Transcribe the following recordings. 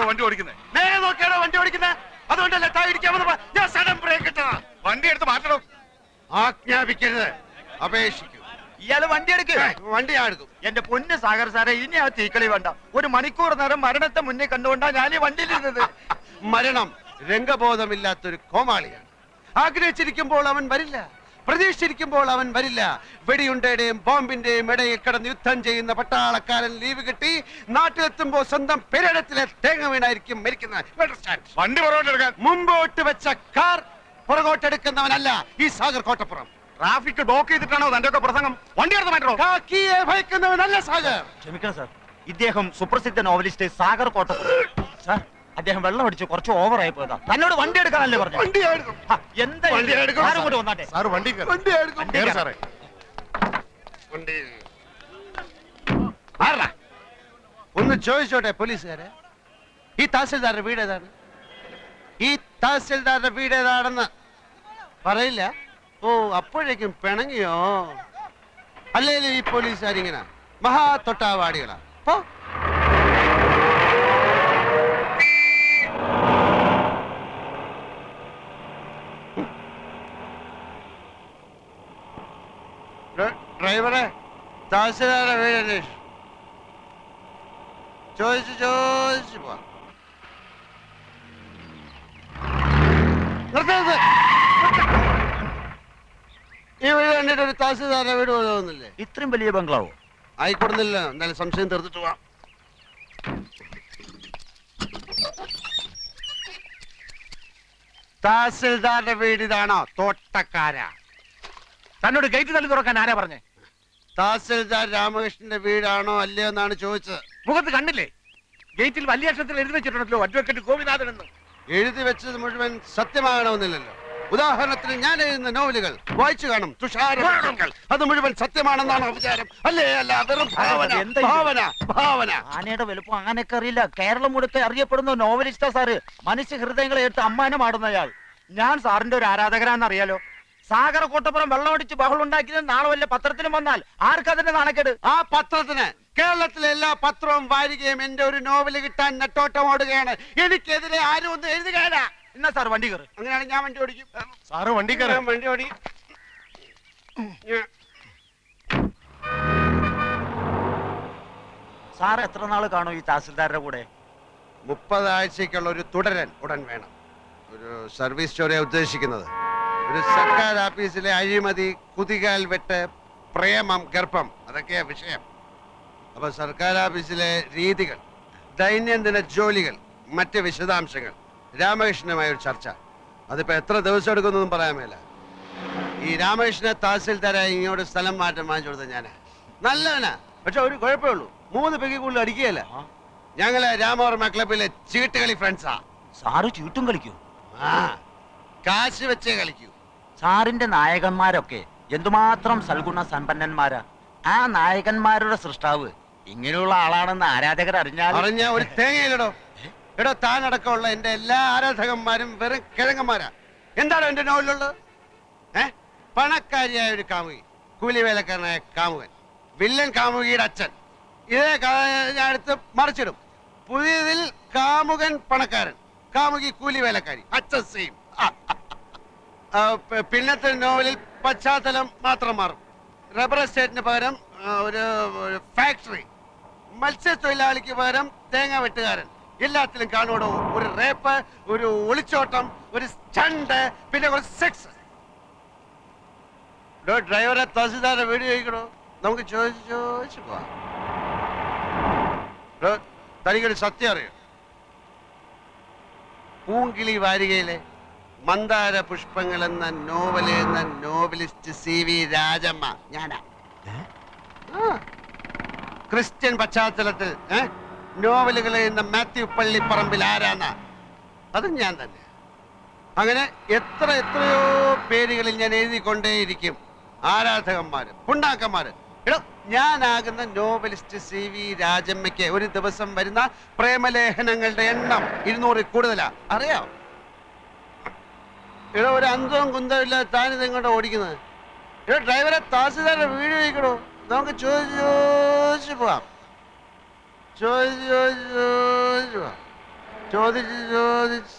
നോക്കിയാണോ വണ്ടി ഓടിക്കുന്നത്? നേരെ നോക്കിയാണോ വണ്ടി ഓടിക്കുന്നത്? അതുകൊണ്ടല്ലേ താഴെ ഞാൻ സഡൻ ബ്രേക്ക് ഇട്ടതാ. വണ്ടി എടുത്ത് മാറ്റണം. ആജ്ഞാപിക്കരുത്, അപേക്ഷിക്കൂ. ഇയാള് വണ്ടി എടുക്കുക. വണ്ടി ഞാൻ എടുക്കും. എന്റെ പൊന്ന് സാഗർ സാറേ, ഇനി ആ തീക്കളി വേണ്ട. ഒരു മണിക്കൂർ നേരം മരണത്തെ മുന്നിൽ കണ്ടുകൊണ്ടാ ഞാൻ ഈ വണ്ടിയിലിരുന്നത്. മരണം രംഗബോധമില്ലാത്തൊരു കോമാളിയാണ്. ആഗ്രഹിച്ചിരിക്കുമ്പോൾ അവൻ വരില്ല, പ്രതീക്ഷിച്ചിരിക്കുമ്പോൾ അവൻ വരില്ല. വെടിയുണ്ടയുടെയും ബോംബിന്റെയും ഇടയിൽ കിടന്ന് യുദ്ധം ചെയ്യുന്ന പട്ടാളക്കാരൻ ലീവ് കിട്ടി നാട്ടിലെത്തുമ്പോൾ സ്വന്തം പെരടത്തിലെ തേങ്ങ വീണായിരിക്കും മരിക്കുന്നത്. വണ്ടി പുറകോട്ടെടുക്കാൻ. മുമ്പോട്ട് വെച്ച കാർ പുറകോട്ടെടുക്കുന്നവനല്ല ഈ സാഗർ കോട്ടപ്പുറം. ട്രാഫിക് ബ്ലോക്ക് ചെയ്തിട്ടാണോ തന്റെ ഒക്കെ പ്രസംഗം? വണ്ടി എടുത്ത് മാറ്റണോ? കാക്കിയെ ഭയക്കുന്നവനല്ല സാഗർ. ക്ഷമിക്കണം സാർ, ഇദ്ദേഹം സുപ്രസിദ്ധ നോവലിസ്റ്റ് സാഗർ കോട്ടപ്പുറം. സാർ, അദ്ദേഹം വെള്ളം അടിച്ച് കുറച്ച് ഓവറായി പോയതാ. തന്നോട് വണ്ടി എടുക്കാനല്ലേ പറഞ്ഞു? എന്താ വന്നാട്ടെ സാർ, വണ്ടി സാറേ. ഒന്ന് ചോദിച്ചോട്ടെ പോലീസുകാരെ, ഈ തഹസിൽദാരുടെ വീട് ഏതാണ്? ഈ തഹസിൽദാരുടെ വീട് ഏതാണെന്ന് പറയില്ല. ഓ, അപ്പോഴേക്കും പിണങ്ങിയോ? അല്ലേലും ഈ പോലീസുകാരിങ്ങനെ മഹാ തൊട്ടാവാടികളാ. ഡ്രൈവറെ, തഹസിൽദാരുടെ വീട് അന്വേഷിച്ചു. ചോദിച്ചു പോവാ. ഈ വീട് കണ്ടിട്ട് ഒരു തഹസിൽദാരുടെ വീട് പോകുന്നില്ലേ? ഇത്രയും വലിയ ബംഗ്ലാവോ? ആയിക്കൊടുന്നില്ല. എന്തായാലും സംശയം തീർത്തിട്ട് പോവാം. തഹസിൽദാരുടെ വീട് ഇതാണോ? തോട്ടക്കാരാ. തന്നോട് ഗേറ്റ് തള്ളി തുറക്കാൻ ആരാ പറഞ്ഞേ? തഹസിൽദാർ രാമകൃഷ്ണന്റെ വീടാണോ അല്ലയോ എന്നാണ് ചോദിച്ചത്. മുഖത്ത് കണ്ടില്ലേ? ഗേറ്റിൽ വലിയ അക്ഷരത്തിൽ എഴുതി വെച്ചിട്ടുണ്ടല്ലോ, അഡ്വക്കേറ്റ് ഗോപിനാഥൻ എന്ന്. എഴുതി വെച്ചത് മുഴുവൻ സത്യമാകണമെന്നില്ലല്ലോ. ഉദാഹരണത്തിന് ഞാൻ എഴുതുന്ന നോവലുകൾ വായിച്ചു കാണും, തുഷാരങ്ങൾ. അത് മുഴുവൻ സത്യമാണെന്നാണ് വിചാരം. അല്ലേ? അല്ല, വെറും ഭാവന. ആനയുടെ വലുപ്പം ആനയൊക്കെ അറിയില്ല. കേരളം മുഴുക്കെ അറിയപ്പെടുന്ന നോവലിസ്റ്റാ സാറ്. മനുഷ്യ ഹൃദയങ്ങളെ എടുത്ത് അമ്മാനമാടുന്നയാൾ. ഞാൻ സാറിന്റെ ഒരു ആരാധകരാന്നറിയാലോ. സാഗർ കോട്ടപ്പുറം വെള്ളമടിച്ച് ബഹളം ഉണ്ടാക്കിയത് നാളെ വല്ല പത്രത്തിലും വന്നാൽ ആർക്കതിന്റെ നാണക്കേട്? ആ പത്രത്തിന്, കേരളത്തിലെ എല്ലാ പത്രവും വാരികയും എന്റെ ഒരു നോവല് കിട്ടാൻ നെട്ടോട്ടം ഓടുകയാണ്. എനിക്കെതിരെ ആരും ഒന്നും എഴുതുകയാണ്. എന്നാ സാർ വണ്ടി കയറി. അങ്ങനെയാണെങ്കിൽ ഞാൻ വണ്ടി ഓടിക്കും. സാറ് വണ്ടി കയറി. വണ്ടി ഓടി. സാർ എത്ര നാള് കാണും ഈ തഹസിൽദാരുടെ കൂടെ? 30 ആഴ്ചക്കുള്ള ഒരു തുടരൻ ഉടൻ വേണം. ഒരു സർവീസ് സ്റ്റോറിയാണ് ഉദ്ദേശിക്കുന്നത്. ഒരു സർക്കാർ ഓഫീസിലെ അഴിമതി, കുതികാൽ വെട്ട്, പ്രേമം, ഗർഭം, അതൊക്കെയാ വിഷയം. അപ്പൊ സർക്കാർ ഓഫീസിലെ രീതികൾ, ദൈനംദിന ജോലികൾ, മറ്റ് വിശദാംശങ്ങൾ, രാമകൃഷ്ണനുമായ ഒരു ചർച്ച. അതിപ്പോ എത്ര ദിവസം എടുക്കുന്നൊന്നും പറയാൻ മേല. ഈ രാമകൃഷ്ണനെ തഹസിൽദാരായി ഇങ്ങോട്ട് സ്ഥലം മാറ്റം വാങ്ങിച്ചു കൊടുത്ത ഞാനാ. നല്ലവനാ, പക്ഷെ ഒരു കുഴപ്പമുള്ളൂ, 3 പെഗ് കൂടുതൽ അടിക്കുകയല്ല. ഞങ്ങള് രാമവർമ്മ ക്ലബിലെ ചീട്ടുകളി ഫ്രണ്ട്സാ. സാറ് ചീട്ടും കളിക്കൂ? ആ, കാശ് വെച്ചേ കളിക്കൂ. സാറിന്റെ നായകന്മാരൊക്കെ എന്തുമാത്രം സൽഗുണ സമ്പന്നന്മാരാ. ആ നായകന്മാരുടെ സൃഷ്ടാവ് ഇങ്ങനെയുള്ള ആളാണെന്ന് ആരാധകർ അറിഞ്ഞാൽ ഒരു തേങ്ങയിലടോ. എടോ, താനടക്കമുള്ള എന്റെ എല്ലാ ആരാധകന്മാരും വെറും കിഴങ്ങന്മാരാ. എന്താണോ എന്റെ നോവലിലുള്ളത്? പണക്കാരിയായ ഒരു കാമുകി, കൂലിവേലക്കാരനായ കാമുകൻ, വില്ലൻ കാമുകിയുടെ അച്ഛൻ. ഇതേ ഞാൻ എടുത്ത് മറിച്ചിടും. പുതിയതിൽ കാമുകൻ പണക്കാരൻ, കാമുകി കൂലിവേലക്കാരി, അച്ഛൻ സെയിം. പിന്നത്തെ നോവലിൽ പശ്ചാത്തലം മാത്രം മാറും. റബ്ബർ എസ്റ്റേറ്റിന് പകരം ഒരു ഫാക്ടറി, മത്സ്യത്തൊഴിലാളിക്ക് പകരം തേങ്ങ വെട്ടുകാരൻ. എല്ലാത്തിലും കാണുവോ ഒരു റേപ്പ്, ഒരു ഒളിച്ചോട്ടം, ഒരു സ്റ്റണ്ട്, പിന്നെ ഒരു സെക്സ്. ഡ്രൈവറെ തഹസിൽദാരുടെ വീട് ചോദിക്കണോ? നമുക്ക് ചോദിച്ചു പോവാം. തനിക്കൊരു സത്യം അറിയോ? പൂങ്കിളി വാരികയിലെ മന്ദാര പുഷ്പങ്ങൾ എന്ന നോവല് എന്ന നോവലിസ്റ്റ് CV രാജമ്മ ഞാനാ. ക്രിസ്ത്യൻ പശ്ചാത്തലത്തിൽ നോവലുകൾ എഴുതുന്ന മാത്യു പള്ളിപ്പറമ്പിൽ ആരാന്ന? അതും ഞാൻ തന്നെ. അങ്ങനെ എത്രയോ പേരുകളിൽ ഞാൻ എഴുതിക്കൊണ്ടേയിരിക്കും. ആരാധകന്മാര്, പുണ്ണാക്കന്മാര്. എടോ, ഞാനാകുന്ന നോവലിസ്റ്റ് CV രാജമ്മയ്ക്ക് ഒരു ദിവസം വരുന്ന പ്രേമലേഖനങ്ങളുടെ എണ്ണം 200 കൂടുതലാ. അറിയാം? ഇവിടെ ഒരു അന്തവും കുന്തവും ഇല്ല. താനിത് എങ്ങോട്ടാ ഓടിക്കുന്നത്? ഇവിടെ ഡ്രൈവറെ തഹസിൽദാരുടെ വീട് ചോദിക്കണോ? നമുക്ക് ചോദിച്ചു പോവാം. ചോദിച്ചു പോവാം. ചോദിച്ച്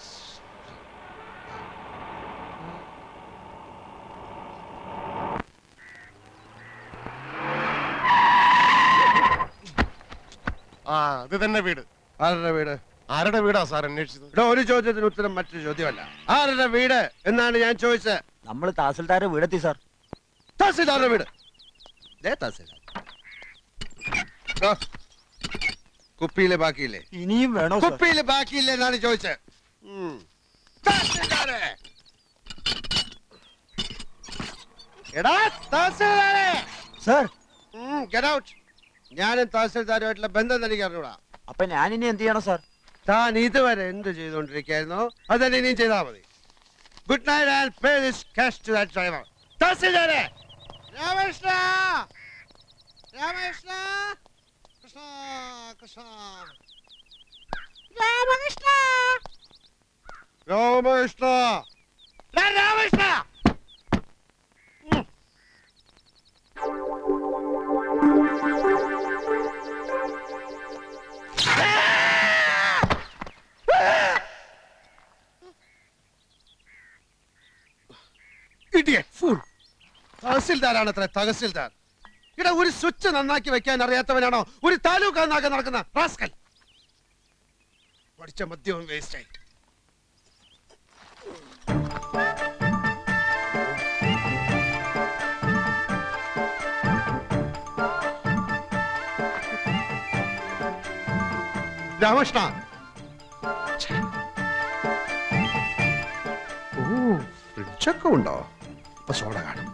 ആ അത് തന്നെ വീട്. ആരുടെ വീട്? ആരുടെ വീടാ സാർ അന്വേഷിച്ചത്? ഇവിടെ ഒരു ചോദ്യത്തിന് ഉത്തരം മറ്റൊരു ചോദ്യമല്ല. ആരുടെ വീട് എന്നാണ് ഞാൻ ചോദിച്ചത്. നമ്മൾ തഹസിൽദാരെ വീടെത്തി സാർ. തഹസിൽദാരുടെ വീട്. തഹസിൽദാർ കുപ്പിയിലെ ബാക്കിയില്ലേ? ഇനിയും വേണോ സാർ? കുപ്പിയില് ബാക്കിയില്ലേ എന്നാണ് ചോദിച്ചത്. തഹസിൽദാരെ! എടാ തഹസിൽദാരെ! Sir Get out. ഞാനും തഹസിൽദാരുമായിട്ടുള്ള ബന്ധം തനിക്ക് അറിഞ്ഞൂടാ. അപ്പൊ ഞാൻ ഇനി എന്ത് ചെയ്യണം സാർ? താൻ ഇതുവരെ എന്ത് ചെയ്തുകൊണ്ടിരിക്കുകയായിരുന്നോ അതന്നെ ഇനിയും ചെയ്താൽ മതി. Good night and pay this cash to that driver. തഹസിൽദാരെ! രാമകൃഷ്ണ! രാമകൃഷ്ണ! കൃഷ്ണ കൃഷ്ണ രാമകൃഷ്ണ! രാമകൃഷ്ണ! രാമകൃഷ്ണ! തഹസിൽദാരാണ് അത്ര തഹസിൽദാർ. ഇവിടെ ഒരു സ്വിച്ച് നന്നാക്കി വെക്കാൻ അറിയാത്തവനാണോ ഒരു താലൂക്ക് നന്നാക്കാൻ നടക്കുന്ന റാസ്കൽ? പഠിച്ച മദ്യവും വേസ്റ്റായി. രാമകൃഷ്ണ! ഓ ഫ്രിഡ്ജൊക്കെ ഉണ്ടോ? അപ്പൊ സോഡ കാണും.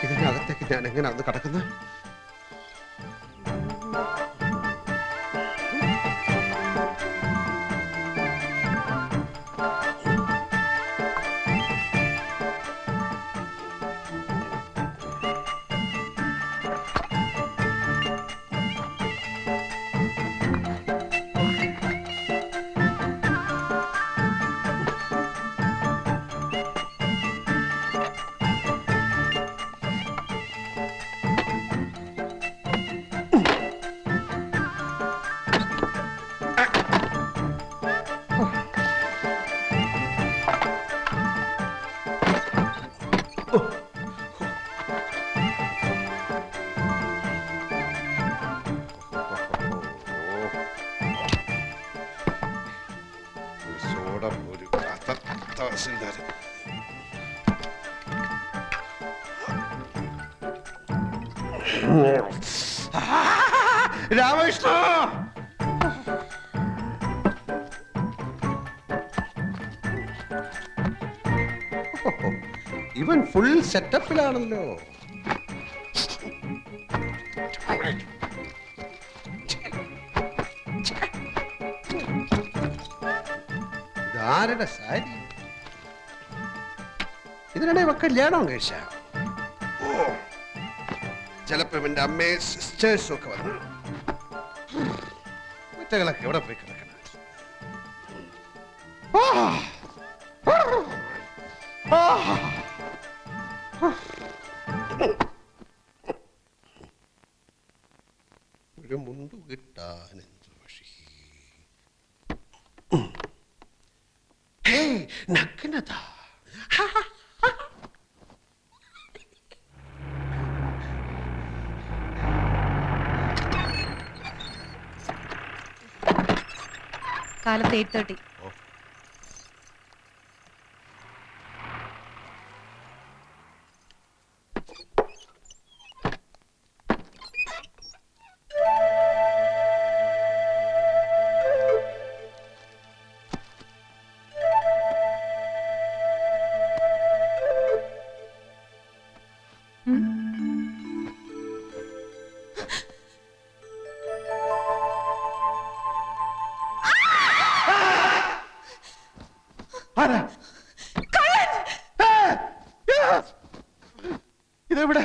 ഇതിനകത്തേക്ക് ഞാൻ എങ്ങനെ അത് കിടക്കുന്നത്? സോഡ ഒരു തഹസിൽദാർ. രാമകൃഷ്ണ! ഇവൻ ഫുൾ സെറ്റപ്പിലാണല്ലോ. ഇതാരുടെ സാരി? ഇതിനിടെ ഇവ കല്യാണം കഴിച്ച? ഓ ചിലപ്പോ ഇവന്റെ അമ്മയെ സിസ്റ്റേഴ്സും ഒക്കെ വന്നു. കുറ്റകളൊക്കെ എവിടെ പോയി കിടക്കണം? ഒരു മുണ്ടു കിട്ടാൻ എന്ത് വഴി? നഗ്നത. കാലത്ത് 8:30. ഇതെവിടെ?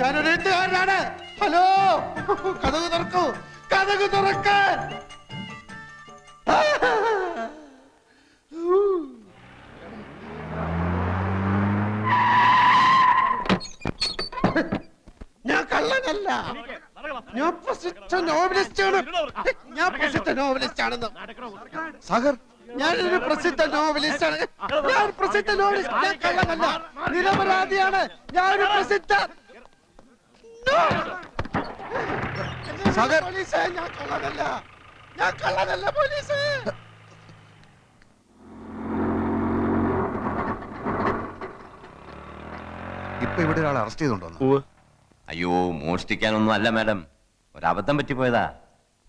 ഞാനൊരു എഴുത്തുകാരനാണ്. ഹലോ, കഥകു തുറക്കൂ, കഥകു തുറക്കാൻ. ഞാൻ കള്ളനല്ല, ഞാൻ പ്രസിദ്ധ നോവലിസ്റ്റാണ്. ഞാൻ പ്രസിദ്ധ നോവലിസ്റ്റാണെന്ന്. സാഗർ, ഞാനൊരു പ്രസിദ്ധ നോവലിസ്റ്റാണ്. ഞാൻ പ്രസിദ്ധ നോവലിസ്റ്റ്, ഞാൻ കള്ളനല്ല, നിരപരാധിയാണ്. ഞാനൊരു പ്രസിദ്ധ സാഗർ, പോലീസേ, ഞാൻ കള്ളനല്ല, ഞാൻ കള്ളനല്ല പോലീസേ. ഇപ്പൊ ഇവിടെ ഒരാൾ അറസ്റ്റ് ചെയ്തോണ്ടോ? അയ്യോ, മോഷ്ടിക്കാനൊന്നും അല്ല മാഡം, ഒരബദ്ധം പറ്റിപ്പോയതാ.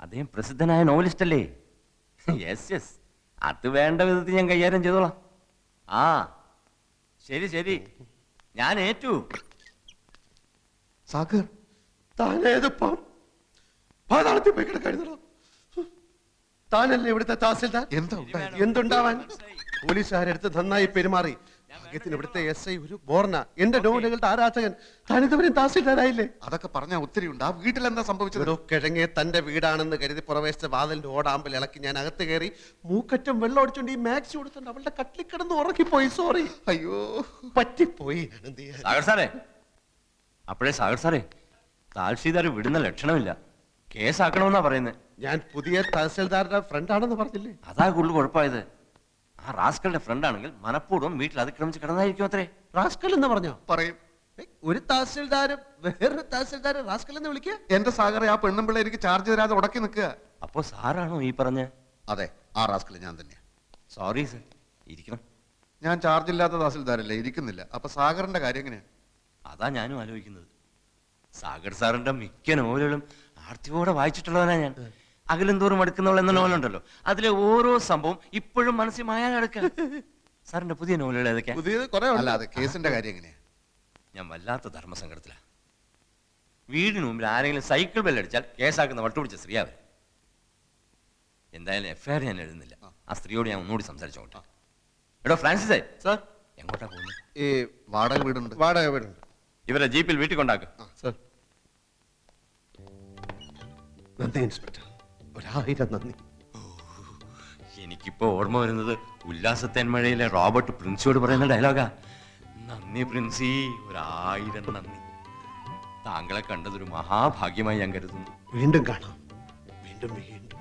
അദ്ദേഹം പ്രസിദ്ധനായ നോവലിസ്റ്റ് അല്ലേ? യെസ് യെസ്, അത് വേണ്ട വിധത്തിൽ ഞാൻ കൈകാര്യം ചെയ്തോളാം. ആ ശരി ശരി, ഞാൻ ഏറ്റു. സാഗർ, താനേതിപ്പം പാതാളത്തിൽ പോയി കിടക്കായിരുന്നോ? താനല്ലേ ഇവിടുത്തെ തഹസിൽദാർ? എന്താ എന്തുണ്ടാവാൻ? പോലീസുകാരെടുത്ത് നന്നായി പെരുമാറി. ഭാഗ്യത്തിന് ഇവിടുത്തെ എസ് ഐ ഒരു ബോർണ, എന്റെ നോവലുകളുടെ ആരാധകൻ. താനിതുവരെയും തഹസിൽദാരായില്ലേ? അതൊക്കെ പറഞ്ഞാ ഒത്തിരി ഉണ്ട്. ആ വീട്ടിൽ എന്താ സംഭവിച്ചത്? ഒരു കിഴങ്ങെ തന്റെ വീടാണെന്ന് കരുതി പുറവേശത്തെ വാതിലിന്റെ ഓടാമ്പൽ ഇളക്കി ഞാൻ അകത്ത് കയറി മൂക്കറ്റം വെള്ളം അടിച്ചോണ്ട് ഈ മാക്സി കൊടുത്തോണ്ട് അവളുടെ കട്ടിൽ കിടന്ന് ഉറക്കിപ്പോയി. സോറി, അയ്യോ, പറ്റിപ്പോയി. സാഗർ സാറേ, അപ്പോഴേ സാഗർ സാറേ, താൽഷീദാർ വിടുന്ന ലക്ഷണമില്ല. കേസാക്കണമെന്നാ പറയുന്നത്. ഞാൻ പുതിയ തഹസിൽദാരുടെ ഫ്രണ്ട് ആണെന്ന് പറഞ്ഞില്ലേ? അതാ കൂടുതൽ കുഴപ്പമായത്. ആ റാസ്കളുടെ ഫ്രണ്ട് ആണെങ്കിൽ മനഃപൂർവ്വം വീട്ടിൽ അതിക്രമിച്ച് കിടന്നായിരിക്കും അത്രേ. റാസ്കൽ എന്ന് പറഞ്ഞോ? പറയും. ഒരു തഹസിൽദാരും വേറൊരു തഹസിൽദാരും റാസ്കൽ എന്ന് വിളിക്കുക? എന്റെ സാഗറെ, ആ പെണ്ണും പിള്ളേ എനിക്ക് ചാർജ് തരാതെ ഉടക്കി നിൽക്കുക. അപ്പോ സാറാണോ ഈ പറഞ്ഞ? അതെ, ആ റാസ്കൽ ഞാൻ തന്നെയാ. സോറി സർ, ഇരിക്കണം. ഞാൻ ചാർജ് ഇല്ലാത്ത തഹസിൽദാരല്ലേ, ഇരിക്കുന്നില്ല. അപ്പൊ സാഗറിന്റെ കാര്യം എങ്ങനെയാ? അതാ ഞാനും ആലോചിക്കുന്നത്. സാഗർ സാറിന്റെ മിക്ക നോവലുകളും ആർത്തിയോടെ വായിച്ചിട്ടുള്ളവനാ ഞാൻ. അകലും തോറും അടുക്കുന്നവൾ എന്ന നോവലുണ്ടല്ലോ, അതിലെ ഓരോ സംഭവം ഇപ്പോഴും മനസ്സിൽ മായാൻ കിടക്കുക. സാറിന്റെ പുതിയ നോവലുകൾ ഏതൊക്കെയാ? പുതിയത് കുറെ അല്ല, അത് കേസിന്റെ കാര്യം എങ്ങനെയാ? ഞാൻ വല്ലാത്ത ധർമ്മസങ്കടത്തിലാ. വീടിന് മുമ്പിൽ ആരെങ്കിലും സൈക്കിൾ ബെല്ലടിച്ചാൽ കേസാക്കുന്ന വട്ടുപിടിച്ച സ്ത്രീയാവൻ. എന്തായാലും എഫ്ഐആർ ഞാൻ എഴുതുന്നില്ല. ആ സ്ത്രീയോട് ഞാൻ ഒന്നുകൂടി സംസാരിച്ചോട്ടെ. എടോ ഫ്രാൻസിസേ, സാർ, എങ്ങോട്ടാ പോകുന്നത്? ഈ വാടക വീടുണ്ട്. വാടക വീടുണ്ട്. ഇവരെ ജീപ്പിൽ വീട്ടിൽ കൊണ്ടാക്കും. സാർ, നന്ദി ഇൻസ്പെക്ടർ, 1000 നന്ദി. എനിക്കിപ്പോ ഓർമ്മ വരുന്നത് ഉല്ലാസത്തേന്മഴയിലെ റോബർട്ട് പ്രിൻസിയോട് പറയുന്ന ഡയലോഗാ. നന്ദി പ്രിൻസി, 1000 നന്ദി. താങ്കളെ കണ്ടതൊരു മഹാഭാഗ്യമായി ഞാൻ കരുതുന്നു. വീണ്ടും കാണാം, വീണ്ടും വീണ്ടും.